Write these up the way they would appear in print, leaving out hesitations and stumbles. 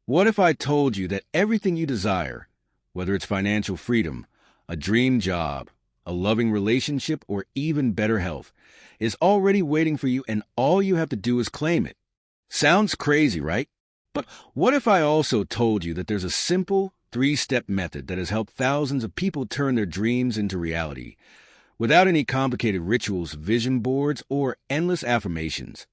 What if I told you that everything you desire, whether it's financial freedom, a dream job, a loving relationship, or even better health, is already waiting for you and all you have to do is claim it? Sounds crazy, right? But what if I also told you that there's a simple, three-step method that has helped thousands of people turn their dreams into reality, without any complicated rituals, vision boards, or endless affirmations?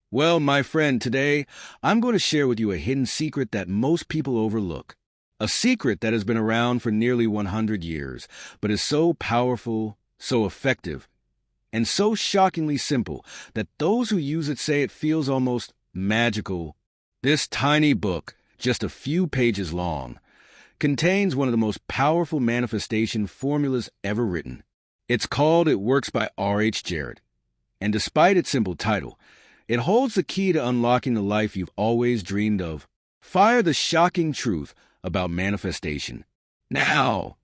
Well, my friend, today I'm going to share with you a hidden secret that most people overlook. A secret that has been around for nearly 100 years, but is so powerful, so effective, and so shockingly simple that those who use it say it feels almost magical. This tiny book, just a few pages long, contains one of the most powerful manifestation formulas ever written. It's called It Works by R.H. Jarrett, and despite its simple title, it holds the key to unlocking the life you've always dreamed of. Fire the shocking truth about manifestation. Now,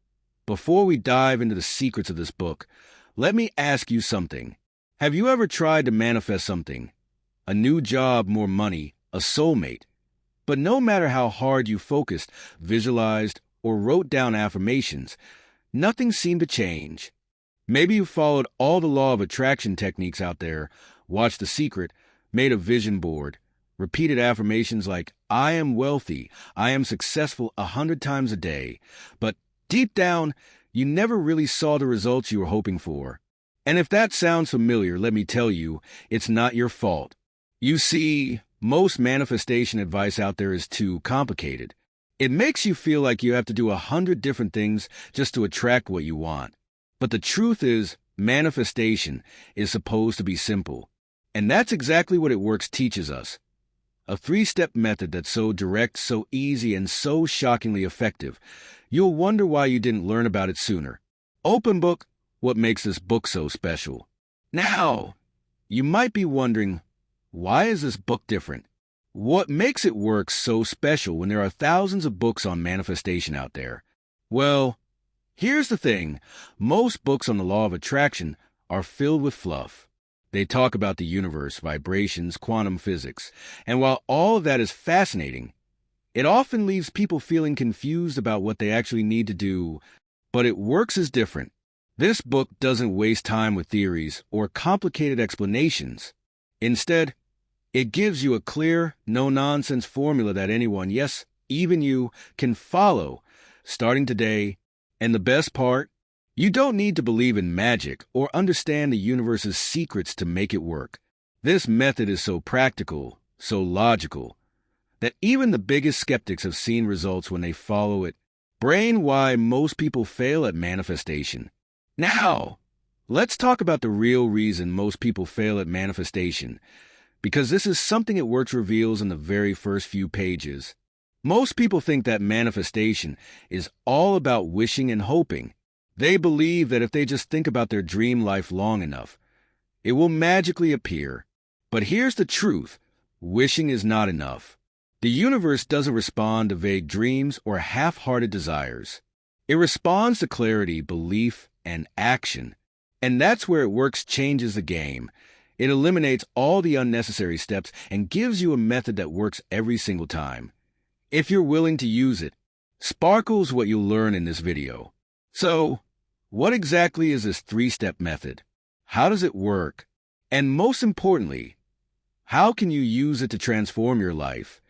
before we dive into the secrets of this book, let me ask you something. Have you ever tried to manifest something? A new job, more money, a soulmate? But no matter how hard you focused, visualized, or wrote down affirmations, nothing seemed to change. Maybe you followed all the law of attraction techniques out there, watched The Secret, made a vision board, repeated affirmations like, I am wealthy, I am successful 100 times a day, but deep down, you never really saw the results you were hoping for. And if that sounds familiar, let me tell you, it's not your fault. You see, most manifestation advice out there is too complicated. It makes you feel like you have to do 100 different things just to attract what you want. But the truth is, manifestation is supposed to be simple. And that's exactly what It Works teaches us. A three-step method that's so direct, so easy, and so shockingly effective, you'll wonder why you didn't learn about it sooner. Open book, what makes this book so special? Now, you might be wondering, why is this book different? What makes It Works so special when there are thousands of books on manifestation out there? Well, here's the thing. Most books on the law of attraction are filled with fluff. They talk about the universe, vibrations, quantum physics, and while all of that is fascinating, it often leaves people feeling confused about what they actually need to do. But It Works is different. This book doesn't waste time with theories or complicated explanations. Instead, it gives you a clear, no-nonsense formula that anyone, yes, even you, can follow, starting today. And the best part? You don't need to believe in magic or understand the universe's secrets to make it work. This method is so practical, so logical, that even the biggest skeptics have seen results when they follow it. Brain, why most people fail at manifestation. Now, let's talk about the real reason most people fail at manifestation, because this is something It Works reveals in the very first few pages. Most people think that manifestation is all about wishing and hoping. They believe that if they just think about their dream life long enough, it will magically appear. But here's the truth. Wishing is not enough. The universe doesn't respond to vague dreams or half-hearted desires. It responds to clarity, belief, and action. And that's where It Works changes the game. It eliminates all the unnecessary steps and gives you a method that works every single time. If you're willing to use it, sparkle's what you'll learn in this video. So, what exactly is this three-step method? How does it work? And most importantly, how can you use it to transform your life?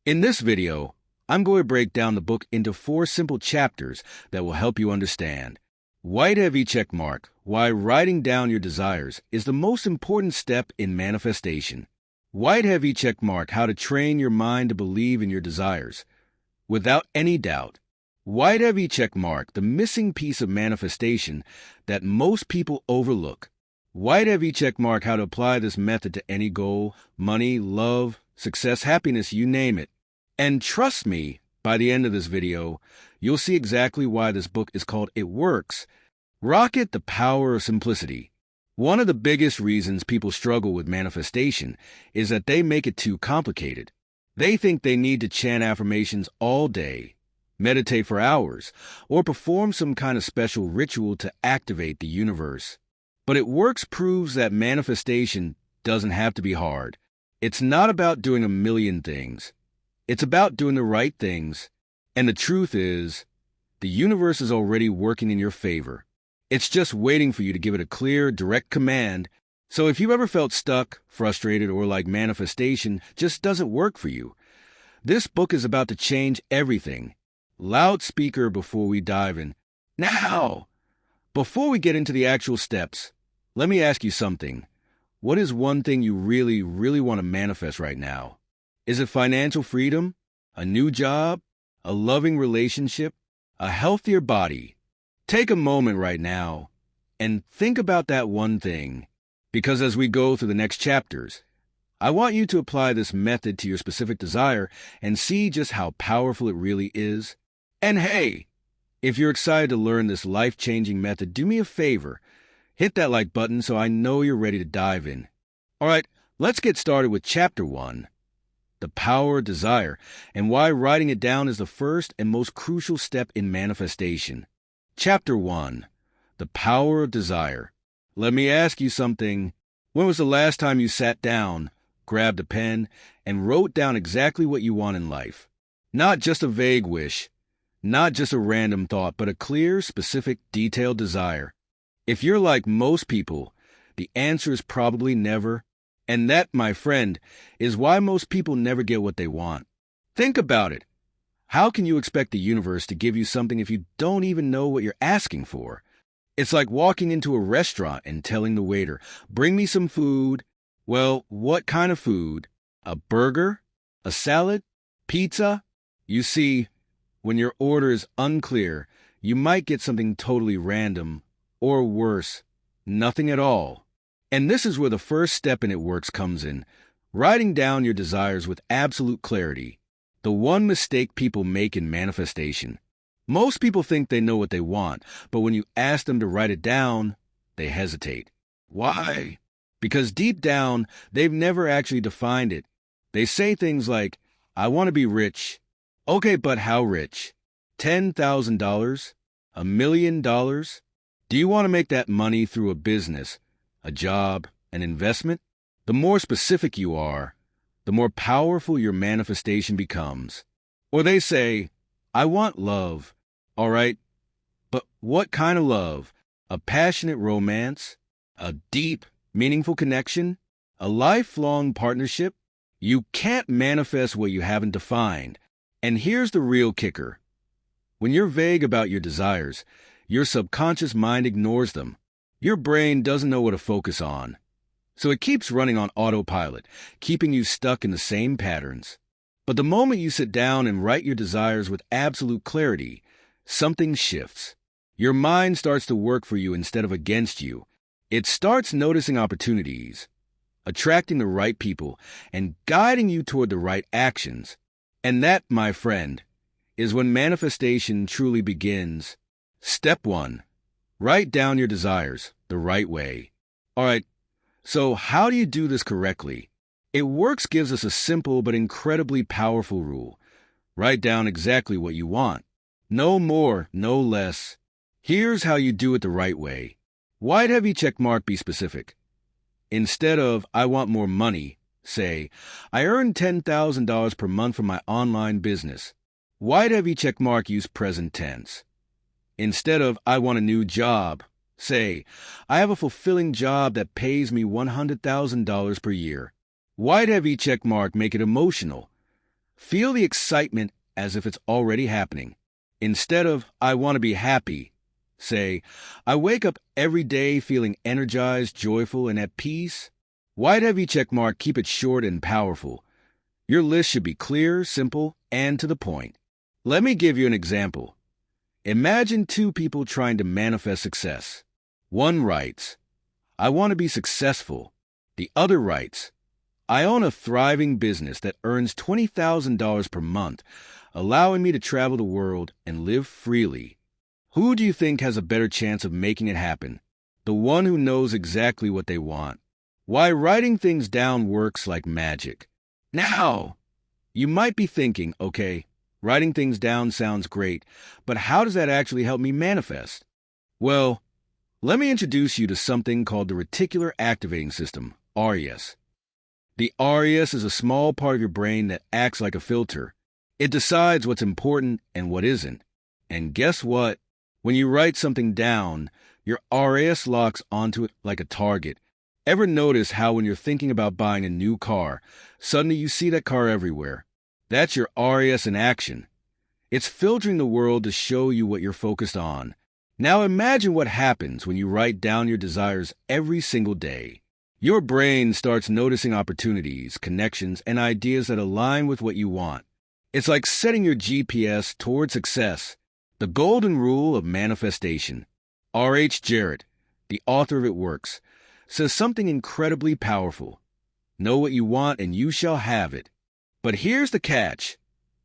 In this video, I'm going to break down the book into 4 simple chapters that will help you understand. White heavy check mark, why writing down your desires is the most important step in manifestation. White heavy check mark, how to train your mind to believe in your desires without any doubt. White heavy check mark, the missing piece of manifestation that most people overlook. White heavy check mark, how to apply this method to any goal, money, love, success, happiness, you name it. And trust me, by the end of this video, you'll see exactly why this book is called It Works. Rocket the power of simplicity. One of the biggest reasons people struggle with manifestation is that they make it too complicated. They think they need to chant affirmations all day, meditate for hours, or perform some kind of special ritual to activate the universe. But It Works proves that manifestation doesn't have to be hard. It's not about doing a million things. It's about doing the right things. And the truth is, the universe is already working in your favor. It's just waiting for you to give it a clear, direct command. So if you've ever felt stuck, frustrated, or like manifestation just doesn't work for you, this book is about to change everything. Loudspeaker before we dive in. Now, before we get into the actual steps, let me ask you something. What is one thing you really, really want to manifest right now? Is it financial freedom? A new job? A loving relationship? A healthier body? Take a moment right now and think about that one thing. Because as we go through the next chapters, I want you to apply this method to your specific desire and see just how powerful it really is. And hey, if you're excited to learn this life-changing method, do me a favor. Hit that like button so I know you're ready to dive in. All right, let's get started with Chapter 1, The Power of Desire, and why writing it down is the first and most crucial step in manifestation. Chapter 1, The Power of Desire. Let me ask you something. When was the last time you sat down, grabbed a pen, and wrote down exactly what you want in life? Not just a vague wish, not just a random thought, but a clear, specific, detailed desire. If you're like most people, the answer is probably never. And that, my friend, is why most people never get what they want. Think about it. How can you expect the universe to give you something if you don't even know what you're asking for? It's like walking into a restaurant and telling the waiter, "Bring me some food." Well, what kind of food? A burger? A salad? Pizza? You see, when your order is unclear, you might get something totally random, or worse, nothing at all. And this is where the first step in It Works comes in, writing down your desires with absolute clarity. The one mistake people make in manifestation. Most people think they know what they want, but when you ask them to write it down, they hesitate. Why? Because deep down, they've never actually defined it. They say things like, "I want to be rich." Okay, but how rich? $10,000? $1,000,000? Do you want to make that money through a business, a job, an investment? The more specific you are, the more powerful your manifestation becomes. Or they say, "I want love." All right, but what kind of love? A passionate romance? A deep, meaningful connection? A lifelong partnership? You can't manifest what you haven't defined. And here's the real kicker. When you're vague about your desires, your subconscious mind ignores them. Your brain doesn't know what to focus on. So it keeps running on autopilot, keeping you stuck in the same patterns. But the moment you sit down and write your desires with absolute clarity, something shifts. Your mind starts to work for you instead of against you. It starts noticing opportunities, attracting the right people, and guiding you toward the right actions. And that, my friend, is when manifestation truly begins. Step 1. Write down your desires the right way. All right, so how do you do this correctly? It Works gives us a simple but incredibly powerful rule. Write down exactly what you want. No more, no less. Here's how you do it the right way. Wide heavy checkmark, be specific. Instead of, "I want more money," say, "I earn $10,000 per month from my online business." Wide heavy checkmark, use present tense. Instead of, "I want a new job," say, "I have a fulfilling job that pays me $100,000 per year." Wide heavy checkmark, make it emotional. Feel the excitement as if it's already happening. Instead of, "I want to be happy," say, "I wake up every day feeling energized, joyful, and at peace." Wide heavy checkmark, keep it short and powerful. Your list should be clear, simple, and to the point. Let me give you an example. Imagine two people trying to manifest success. One writes, "I want to be successful." The other writes, "I own a thriving business that earns $20,000 per month, allowing me to travel the world and live freely." Who do you think has a better chance of making it happen? The one who knows exactly what they want. Why writing things down works like magic. Now, you might be thinking, okay, writing things down sounds great, but how does that actually help me manifest? Well, let me introduce you to something called the reticular activating system, RAS. The RAS is a small part of your brain that acts like a filter. It decides what's important and what isn't. And guess what? When you write something down, your RAS locks onto it like a target. Ever notice how when you're thinking about buying a new car, suddenly you see that car everywhere? That's your RAS in action. It's filtering the world to show you what you're focused on. Now imagine what happens when you write down your desires every single day. Your brain starts noticing opportunities, connections, and ideas that align with what you want. It's like setting your GPS toward success. The golden rule of manifestation. R.H. Jarrett, the author of It Works, says something incredibly powerful. Know what you want and you shall have it. But here's the catch.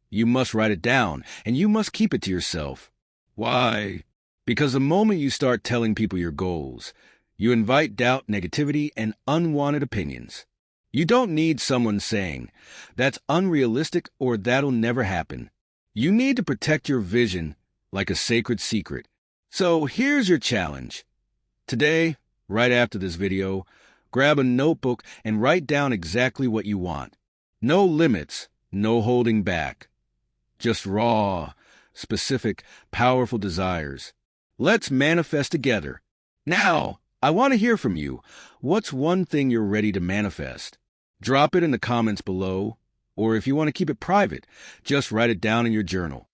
You must write it down, and you must keep it to yourself. Why? Because the moment you start telling people your goals, you invite doubt, negativity, and unwanted opinions. You don't need someone saying, "That's unrealistic," or "That'll never happen." You need to protect your vision like a sacred secret. So here's your challenge. Today, right after this video, grab a notebook and write down exactly what you want. No limits, no holding back. Just raw, specific, powerful desires. Let's manifest together. Now, I want to hear from you. What's one thing you're ready to manifest? Drop it in the comments below, or if you want to keep it private, just write it down in your journal.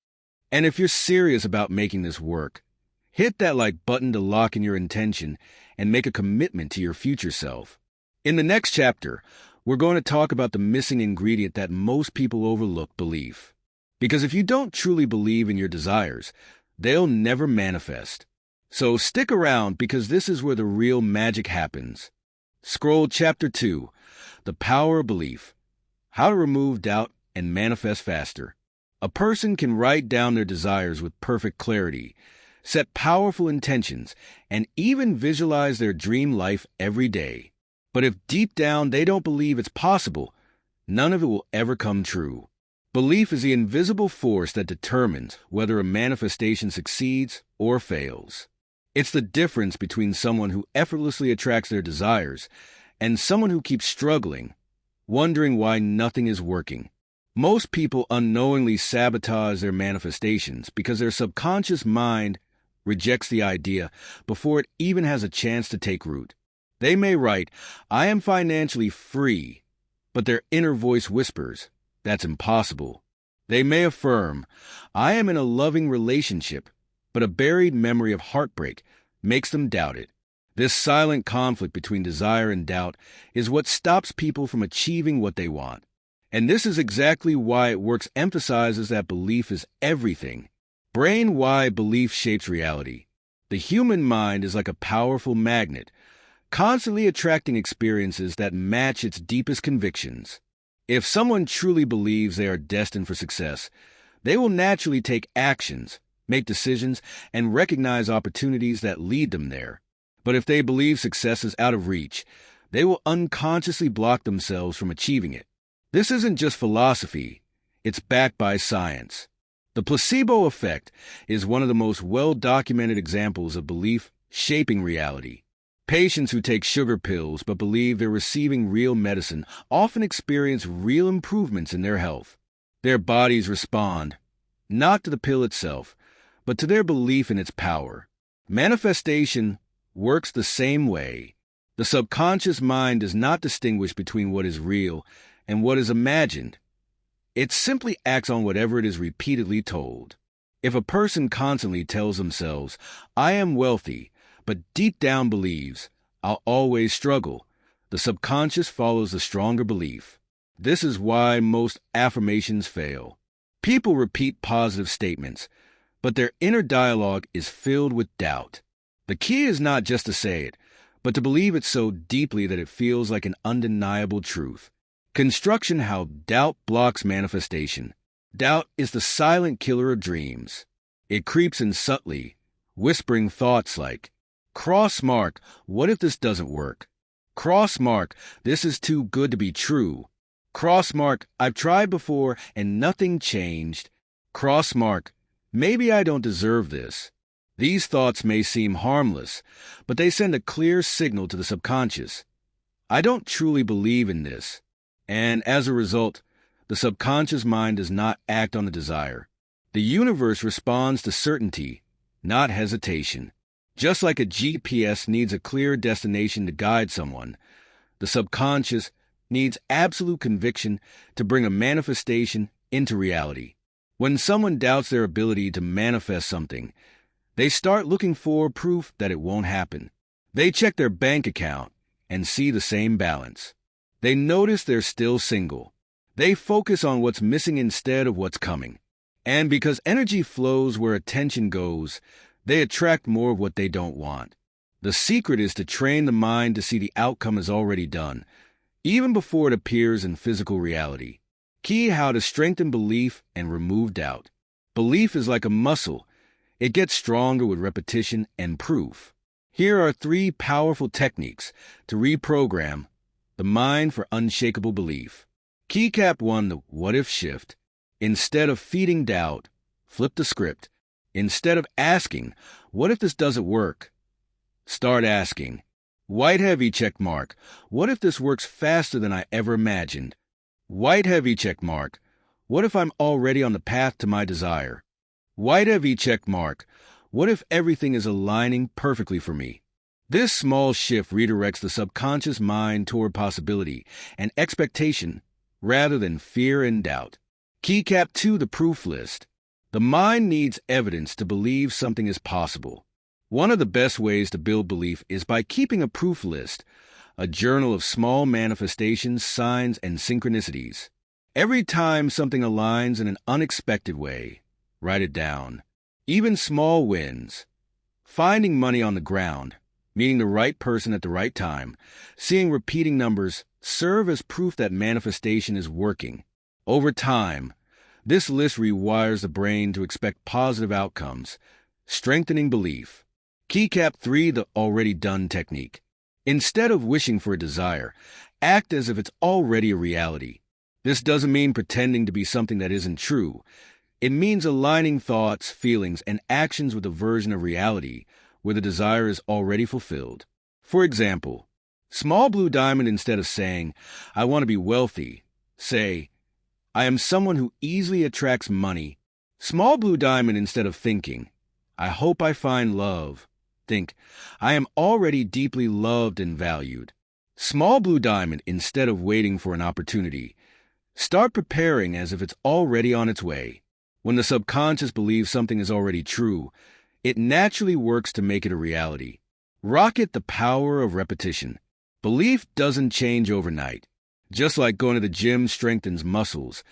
And if you're serious about making this work, hit that like button to lock in your intention and make a commitment to your future self. In the next chapter, we're going to talk about the missing ingredient that most people overlook: belief. Because if you don't truly believe in your desires, they'll never manifest. So stick around, because this is where the real magic happens. Scroll Chapter 2, The Power of Belief. How to remove doubt and manifest faster. A person can write down their desires with perfect clarity, set powerful intentions, and even visualize their dream life every day. But if deep down they don't believe it's possible, none of it will ever come true. Belief is the invisible force that determines whether a manifestation succeeds or fails. It's the difference between someone who effortlessly attracts their desires and someone who keeps struggling, wondering why nothing is working. Most people unknowingly sabotage their manifestations because their subconscious mind rejects the idea before it even has a chance to take root. They may write, "I am financially free," but their inner voice whispers, "That's impossible." They may affirm, "I am in a loving relationship," but a buried memory of heartbreak makes them doubt it. This silent conflict between desire and doubt is what stops people from achieving what they want. And this is exactly why It Works emphasizes that belief is everything. Brain-wide belief shapes reality. The human mind is like a powerful magnet, constantly attracting experiences that match its deepest convictions. If someone truly believes they are destined for success, they will naturally take actions, make decisions, and recognize opportunities that lead them there. But if they believe success is out of reach, they will unconsciously block themselves from achieving it. This isn't just philosophy, it's backed by science. The placebo effect is one of the most well-documented examples of belief shaping reality. Patients who take sugar pills but believe they're receiving real medicine often experience real improvements in their health. Their bodies respond, not to the pill itself, but to their belief in its power. Manifestation works the same way. The subconscious mind does not distinguish between what is real and what is imagined. It simply acts on whatever it is repeatedly told. If a person constantly tells themselves, "I am wealthy," but deep down believes, "I'll always struggle," the subconscious follows the stronger belief. This is why most affirmations fail. People repeat positive statements, but their inner dialogue is filled with doubt. The key is not just to say it, but to believe it so deeply that it feels like an undeniable truth. Construction: how doubt blocks manifestation. Doubt is the silent killer of dreams. It creeps in subtly, whispering thoughts like, "Cross mark, what if this doesn't work? Cross mark, this is too good to be true. Cross mark, I've tried before and nothing changed. Cross mark, maybe I don't deserve this." These thoughts may seem harmless, but they send a clear signal to the subconscious. "I don't truly believe in this. And as a result, the subconscious mind does not act on the desire. The universe responds to certainty, not hesitation. Just like a GPS needs a clear destination to guide someone, the subconscious needs absolute conviction to bring a manifestation into reality. When someone doubts their ability to manifest something, they start looking for proof that it won't happen. They check their bank account and see the same balance. They notice they're still single. They focus on what's missing instead of what's coming. And because energy flows where attention goes, they attract more of what they don't want. The secret is to train the mind to see the outcome is already done, even before it appears in physical reality. Key how to strengthen belief and remove doubt. Belief is like a muscle. It gets stronger with repetition and proof. Here are 3 powerful techniques to reprogram the mind for unshakable belief. Keycap 1, the what-if shift. Instead of feeding doubt, flip the script. Instead of asking, what if this doesn't work? Start asking. White heavy check mark. What if this works faster than I ever imagined? White heavy check mark. What if I'm already on the path to my desire? White heavy check mark. What if everything is aligning perfectly for me? This small shift redirects the subconscious mind toward possibility and expectation rather than fear and doubt. Keycap 2, the proof list. The mind needs evidence to believe something is possible. One of the best ways to build belief is by keeping a proof list, a journal of small manifestations, signs, and synchronicities. Every time something aligns in an unexpected way, write it down. Even small wins, finding money on the ground, meeting the right person at the right time, seeing repeating numbers, serve as proof that manifestation is working. Over time, this list rewires the brain to expect positive outcomes, strengthening belief. Keycap 3, the already done technique. Instead of wishing for a desire, act as if it's already a reality. This doesn't mean pretending to be something that isn't true. It means aligning thoughts, feelings, and actions with a version of reality where the desire is already fulfilled. For example, small blue diamond, instead of saying, I want to be wealthy, say, I am someone who easily attracts money. Small blue diamond, instead of thinking, I hope I find love, think, I am already deeply loved and valued. Small blue diamond, instead of waiting for an opportunity, start preparing as if it's already on its way. When the subconscious believes something is already true, it naturally works to make it a reality. Rocket the power of repetition. Belief doesn't change overnight. Just like going to the gym strengthens muscles,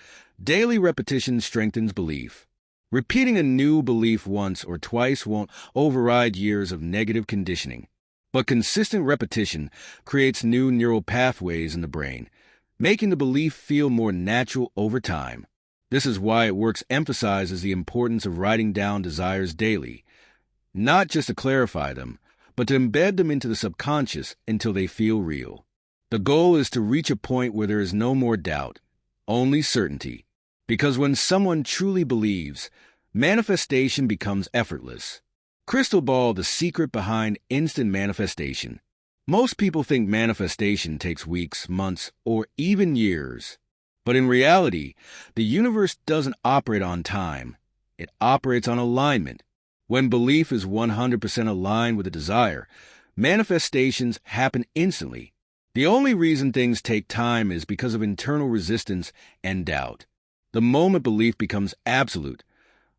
daily repetition strengthens belief. Repeating a new belief once or twice won't override years of negative conditioning. But consistent repetition creates new neural pathways in the brain, making the belief feel more natural over time. This is why it works emphasizes the importance of writing down desires daily, not just to clarify them, but to embed them into the subconscious until they feel real. The goal is to reach a point where there is no more doubt, only certainty. Because when someone truly believes, manifestation becomes effortless. Crystal ball, the secret behind instant manifestation. Most people think manifestation takes weeks, months, or even years. But in reality, the universe doesn't operate on time. It operates on alignment. When belief is 100% aligned with a desire, manifestations happen instantly. The only reason things take time is because of internal resistance and doubt. The moment belief becomes absolute,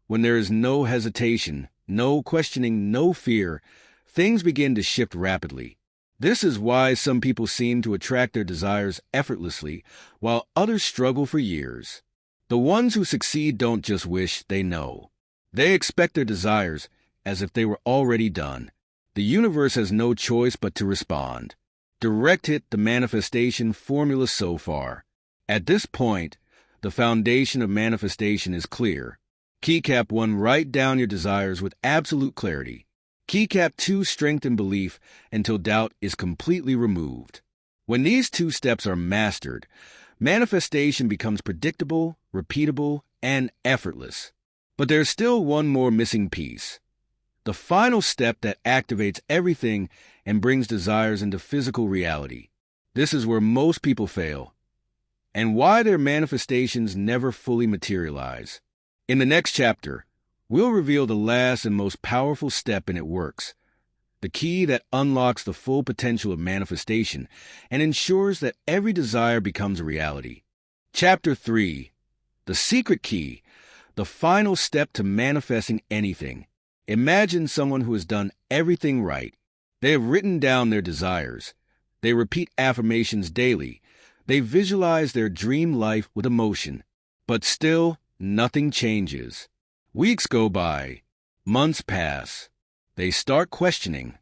when there is no hesitation, no questioning, no fear, things begin to shift rapidly. This is why some people seem to attract their desires effortlessly, while others struggle for years. The ones who succeed don't just wish, they know. They expect their desires as if they were already done. The universe has no choice but to respond. Direct hit the manifestation formula so far. At this point, the foundation of manifestation is clear. Keycap 1, write down your desires with absolute clarity. Keycap 2, strengthen belief until doubt is completely removed. When these 2 steps are mastered, manifestation becomes predictable, repeatable, and effortless. But there's still one more missing piece. The final step that activates everything and brings desires into physical reality. This is where most people fail. and why their manifestations never fully materialize. In the next chapter, we'll reveal the last and most powerful step in it works, the key that unlocks the full potential of manifestation and ensures that every desire becomes a reality. Chapter 3. The secret key, the final step to manifesting anything. Imagine someone who has done everything right. They have written down their desires. They repeat affirmations daily. They visualize their dream life with emotion. But still, nothing changes. Weeks go by. Months pass. They start questioning.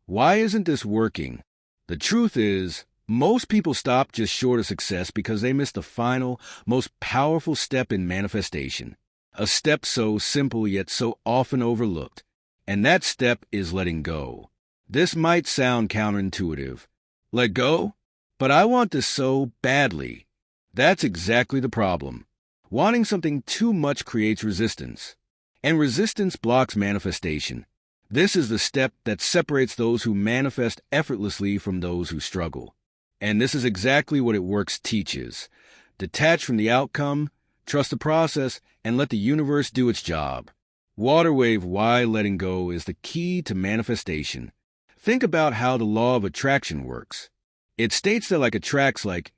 Why isn't this working? The truth is, most people stop just short of success because they miss the final, most powerful step in manifestation. A step so simple yet so often overlooked. And that step is letting go. This might sound counterintuitive. Let go? But I want this so badly. That's exactly the problem. Wanting something too much creates resistance. And resistance blocks manifestation. This is the step that separates those who manifest effortlessly from those who struggle. And this is exactly what It Works teaches. Detach from the outcome, trust the process, and let the universe do its job. Waterwave why letting go is the key to manifestation. Think about how the law of attraction works. It states that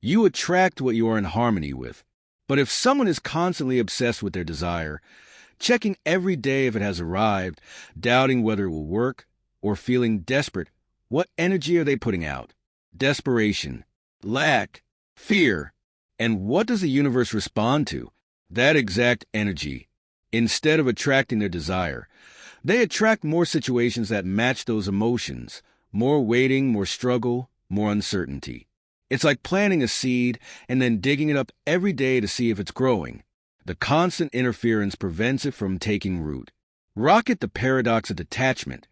you attract what you are in harmony with. But if someone is constantly obsessed with their desire, checking every day if it has arrived, doubting whether it will work, or feeling desperate, what energy are they putting out? Desperation, lack, fear. And what does the universe respond to? That exact energy. Instead of attracting their desire, they attract more situations that match those emotions, more waiting, more struggle, more uncertainty. It's like planting a seed and then digging it up every day to see if it's growing. The constant interference prevents it from taking root. Rocket the paradox of detachment.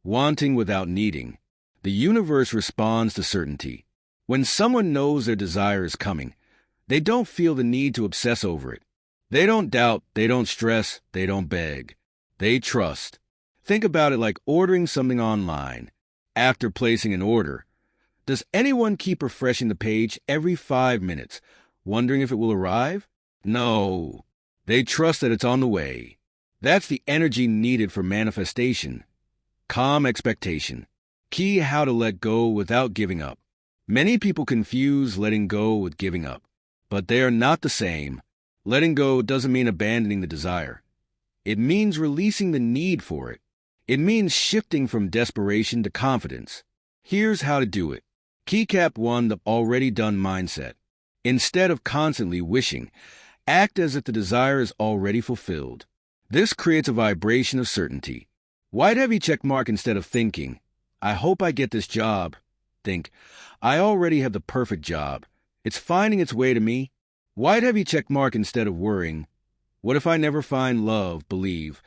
Wanting without needing. The universe responds to certainty. When someone knows their desire is coming, they don't feel the need to obsess over it. They don't doubt, they don't stress, they don't beg. They trust. Think about it like ordering something online. After placing an order, does anyone keep refreshing the page every 5 minutes, wondering if it will arrive? No. They trust that it's on the way. That's the energy needed for manifestation. Calm expectation. Key how to let go without giving up. Many people confuse letting go with giving up, but they are not the same. Letting go doesn't mean abandoning the desire. It means releasing the need for it. It means shifting from desperation to confidence. Here's how to do it. Keycap 1, the already done mindset. Instead of constantly wishing, act as if the desire is already fulfilled. This creates a vibration of certainty. White heavy check mark instead of thinking, I hope I get this job. Think, I already have the perfect job. It's finding its way to me. White heavy check mark instead of worrying, what if I never find love? Believe,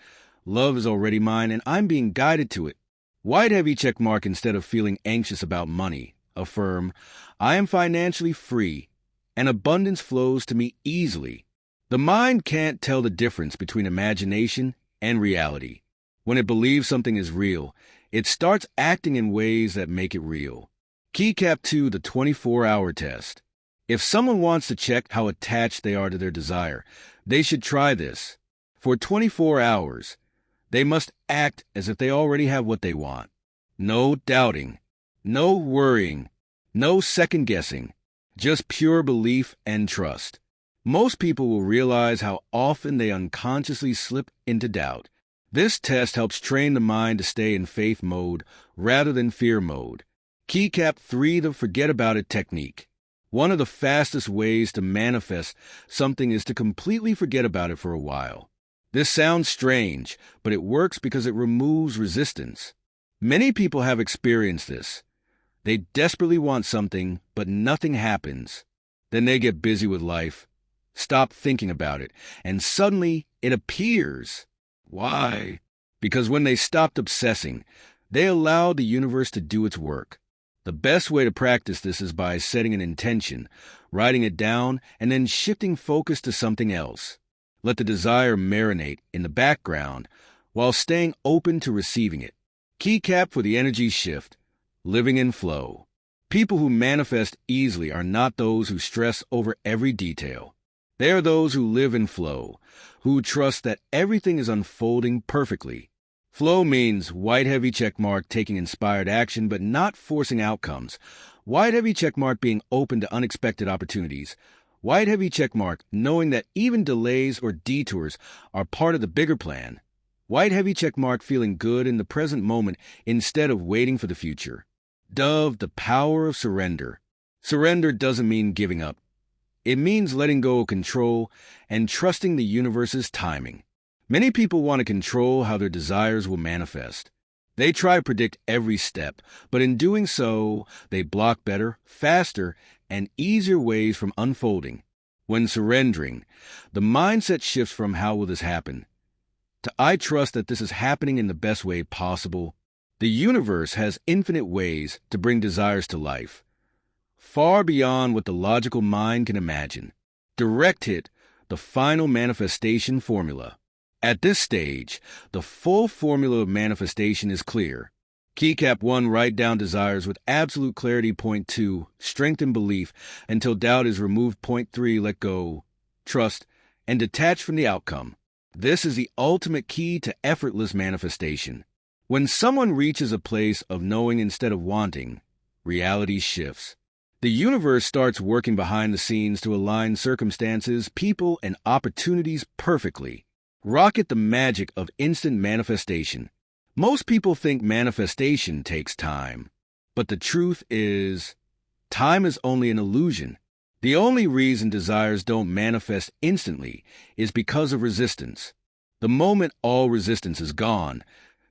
love is already mine and I'm being guided to it. White heavy check mark instead of feeling anxious about money. Affirm, I am financially free and abundance flows to me easily. The mind can't tell the difference between imagination and reality. When it believes something is real, it starts acting in ways that make it real. Keycap 2, the 24-hour test. If someone wants to check how attached they are to their desire, they should try this. For 24 hours, they must act as if they already have what they want. No doubting, no worrying, no second-guessing, just pure belief and trust. Most people will realize how often they unconsciously slip into doubt. This test helps train the mind to stay in faith mode rather than fear mode. Keycap 3, the forget about it technique. One of the fastest ways to manifest something is to completely forget about it for a while. This sounds strange, but it works because it removes resistance. Many people have experienced this. They desperately want something, but nothing happens. Then they get busy with life, stop thinking about it, and suddenly it appears. Why? Because when they stopped obsessing, they allowed the universe to do its work. The best way to practice this is by setting an intention, writing it down, and then shifting focus to something else. Let the desire marinate in the background while staying open to receiving it. Keycap for the energy shift, living in flow. People who manifest easily are not those who stress over every detail. They are those who live in flow, who trust that everything is unfolding perfectly. Flow means white heavy checkmark taking inspired action but not forcing outcomes. White heavy checkmark being open to unexpected opportunities. White heavy checkmark knowing that even delays or detours are part of the bigger plan. White heavy checkmark feeling good in the present moment instead of waiting for the future. Dove, the power of surrender. Surrender doesn't mean giving up. It means letting go of control and trusting the universe's timing. Many people want to control how their desires will manifest. They try to predict every step, but in doing so, they block better, faster, and easier ways from unfolding. When surrendering, the mindset shifts from "how will this happen?" to "I trust that this is happening in the best way possible." The universe has infinite ways to bring desires to life, far beyond what the logical mind can imagine. Direct hit, the final manifestation formula. At this stage, the full formula of manifestation is clear. Keycap 1, write down desires with absolute clarity. Point 2, strengthen belief until doubt is removed. Point 3, let go, trust, and detach from the outcome. This is the ultimate key to effortless manifestation. When someone reaches a place of knowing instead of wanting, reality shifts. The universe starts working behind the scenes to align circumstances, people, and opportunities perfectly. Rocket the magic of instant manifestation. Most people think manifestation takes time, but the truth is, time is only an illusion. The only reason desires don't manifest instantly is because of resistance. The moment all resistance is gone,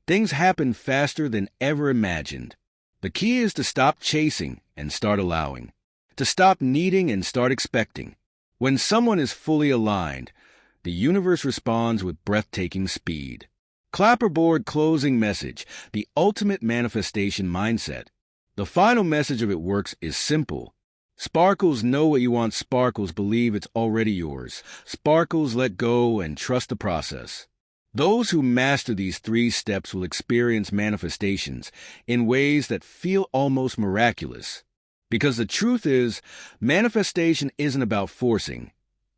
things happen faster than ever imagined. The key is to stop chasing and start allowing, to stop needing and start expecting. When someone is fully aligned, the universe responds with breathtaking speed. Clapperboard closing message, the ultimate manifestation mindset. The final message of It Works is simple. Sparkles know what you want. Sparkles believe it's already yours. Sparkles let go and trust the process. Those who master these 3 steps will experience manifestations in ways that feel almost miraculous. Because the truth is, manifestation isn't about forcing.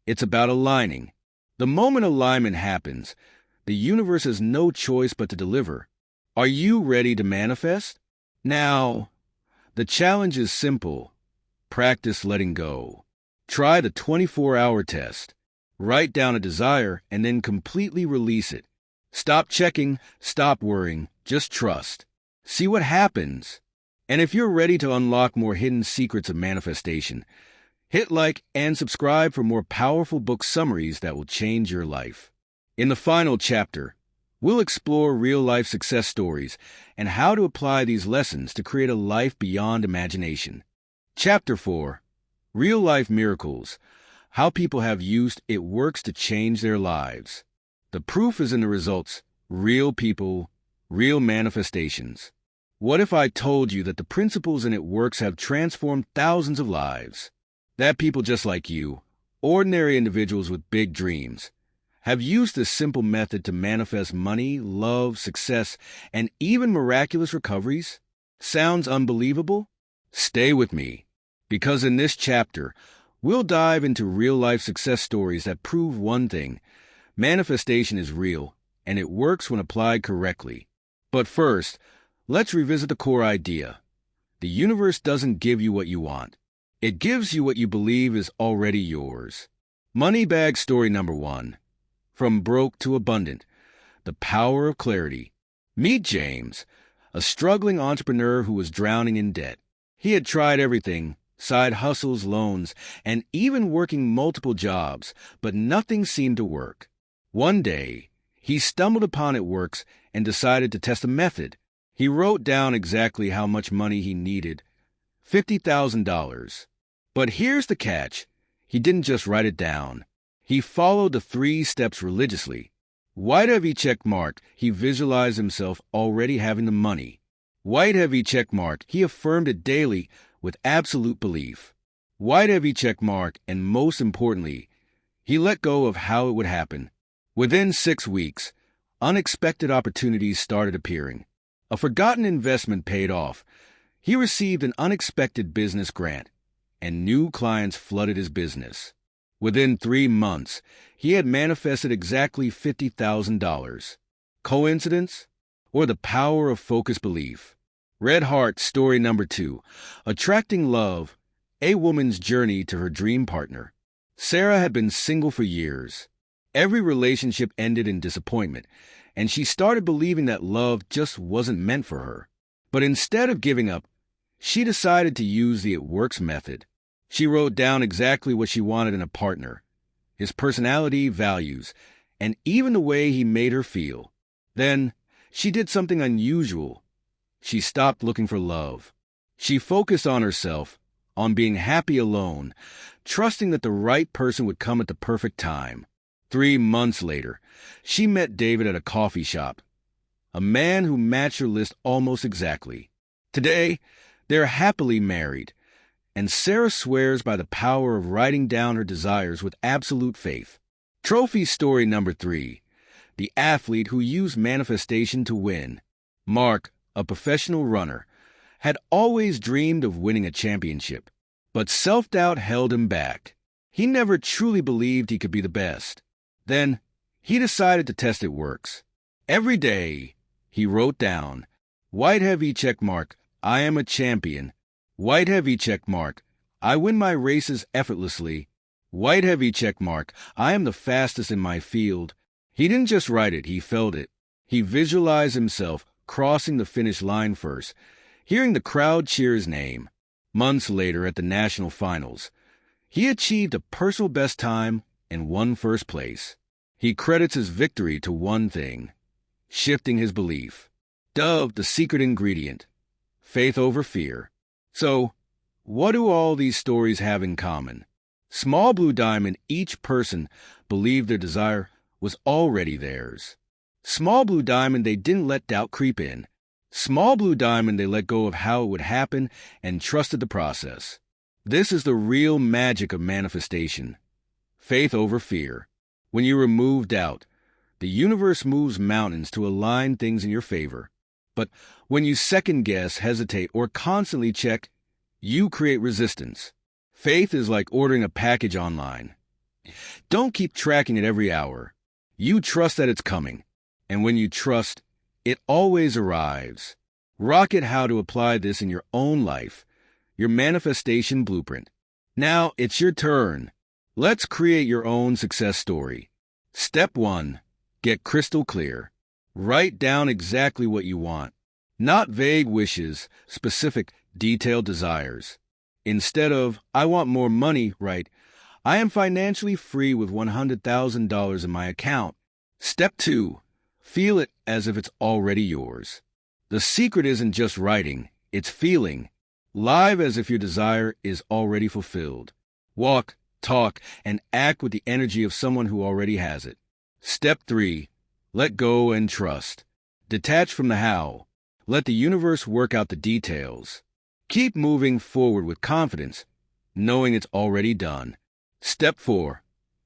It's about aligning. The moment alignment happens, the universe has no choice but to deliver. Are you ready to manifest? Now, the challenge is simple. Practice letting go. Try the 24-hour test. Write down a desire and then completely release it. Stop checking, stop worrying, just trust. See what happens. And if you're ready to unlock more hidden secrets of manifestation, hit like and subscribe for more powerful book summaries that will change your life. In the final chapter, we'll explore real-life success stories and how to apply these lessons to create a life beyond imagination. Chapter 4, Real-Life Miracles, How People Have Used It Works to Change Their Lives. The proof is in the results. Real people, real manifestations. What if I told you that the principles in It Works have transformed thousands of lives? That people just like you, ordinary individuals with big dreams, have used this simple method to manifest money, love, success, and even miraculous recoveries? Sounds unbelievable? Stay with me, because in this chapter, we'll dive into real-life success stories that prove one thing: manifestation is real, and it works when applied correctly. But first, let's revisit the core idea. The universe doesn't give you what you want. It gives you what you believe is already yours. Money bag story number 1. From broke to abundant. The power of clarity. Meet James, a struggling entrepreneur who was drowning in debt. He had tried everything, side hustles, loans, and even working multiple jobs, but nothing seemed to work. One day, he stumbled upon It Works and decided to test a method. He wrote down exactly how much money he needed, $50,000. But here's the catch. He didn't just write it down. He followed the 3 steps religiously. White heavy check mark, he visualized himself already having the money. White heavy check mark, he affirmed it daily with absolute belief. White heavy check mark, and most importantly, he let go of how it would happen. Within 6 weeks, unexpected opportunities started appearing. A forgotten investment paid off. He received an unexpected business grant, and new clients flooded his business. Within 3 months, he had manifested exactly $50,000. Coincidence? Or the power of focused belief? Red Heart story number 2, Attracting Love, a woman's journey to her dream partner. Sarah had been single for years. Every relationship ended in disappointment, and she started believing that love just wasn't meant for her. But instead of giving up, she decided to use the It Works method. She wrote down exactly what she wanted in a partner, his personality, values, and even the way he made her feel. Then, she did something unusual. She stopped looking for love. She focused on herself, on being happy alone, trusting that the right person would come at the perfect time. 3 months later, she met David at a coffee shop, a man who matched her list almost exactly. Today, they're happily married, and Sarah swears by the power of writing down her desires with absolute faith. Trophy story number 3, the athlete who used manifestation to win. Mark, a professional runner, had always dreamed of winning a championship, but self-doubt held him back. He never truly believed he could be the best. Then, he decided to test It Works. Every day, he wrote down, white heavy check mark, I am a champion. White heavy check mark, I win my races effortlessly. White heavy check mark, I am the fastest in my field. He didn't just write it, he felt it. He visualized himself crossing the finish line first, hearing the crowd cheer his name. Months later at the national finals, he achieved a personal best time and won first place. He credits his victory to one thing: shifting his belief. Dubbed the secret ingredient, faith over fear. So, what do all these stories have in common? Small Blue Diamond, each person believed their desire was already theirs. Small Blue Diamond, they didn't let doubt creep in. Small Blue Diamond, they let go of how it would happen and trusted the process. This is the real magic of manifestation. Faith over fear. When you remove doubt, the universe moves mountains to align things in your favor. But when you second-guess, hesitate, or constantly check, you create resistance. Faith is like ordering a package online. Don't keep tracking it every hour. You trust that it's coming. And when you trust, it always arrives. Rocket how to apply this in your own life, your manifestation blueprint. Now it's your turn. Let's create your own success story. Step 1. Get crystal clear. Write down exactly what you want. Not vague wishes, specific, detailed desires. Instead of, I want more money, write, I am financially free with $100,000 in my account. Step 2. Feel it as if it's already yours. The secret isn't just writing, it's feeling. Live as if your desire is already fulfilled. Walk, talk, and act with the energy of someone who already has it. Step 3. Let go and trust. Detach from the how. Let the universe work out the details. Keep moving forward with confidence, knowing it's already done. Step 4.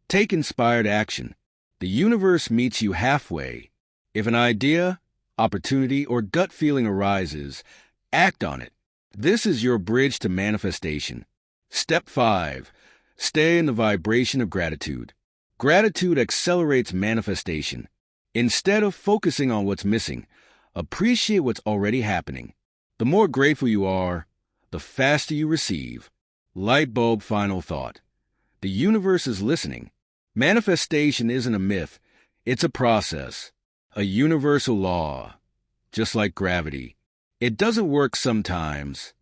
Take inspired action. The universe meets you halfway. If an idea, opportunity, or gut feeling arises, act on it. This is your bridge to manifestation. Step 5. Stay in the vibration of gratitude. Gratitude accelerates manifestation. Instead of focusing on what's missing, appreciate what's already happening. The more grateful you are, the faster you receive. Light bulb final thought. The universe is listening. Manifestation isn't a myth, it's a process, a universal law, just like gravity. It doesn't work sometimes.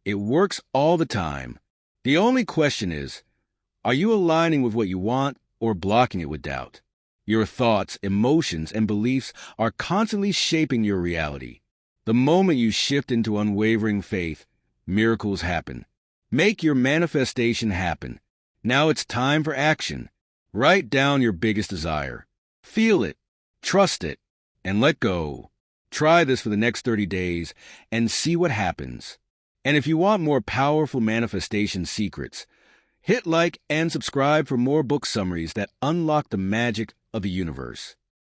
It works all the time. The only question is, are you aligning with what you want or blocking it with doubt? Your thoughts, emotions, and beliefs are constantly shaping your reality. The moment you shift into unwavering faith, miracles happen. Make your manifestation happen. Now it's time for action. Write down your biggest desire. Feel it, trust it, and let go. Try this for the next 30 days and see what happens. And if you want more powerful manifestation secrets, hit like and subscribe for more book summaries that unlock the magic of the universe.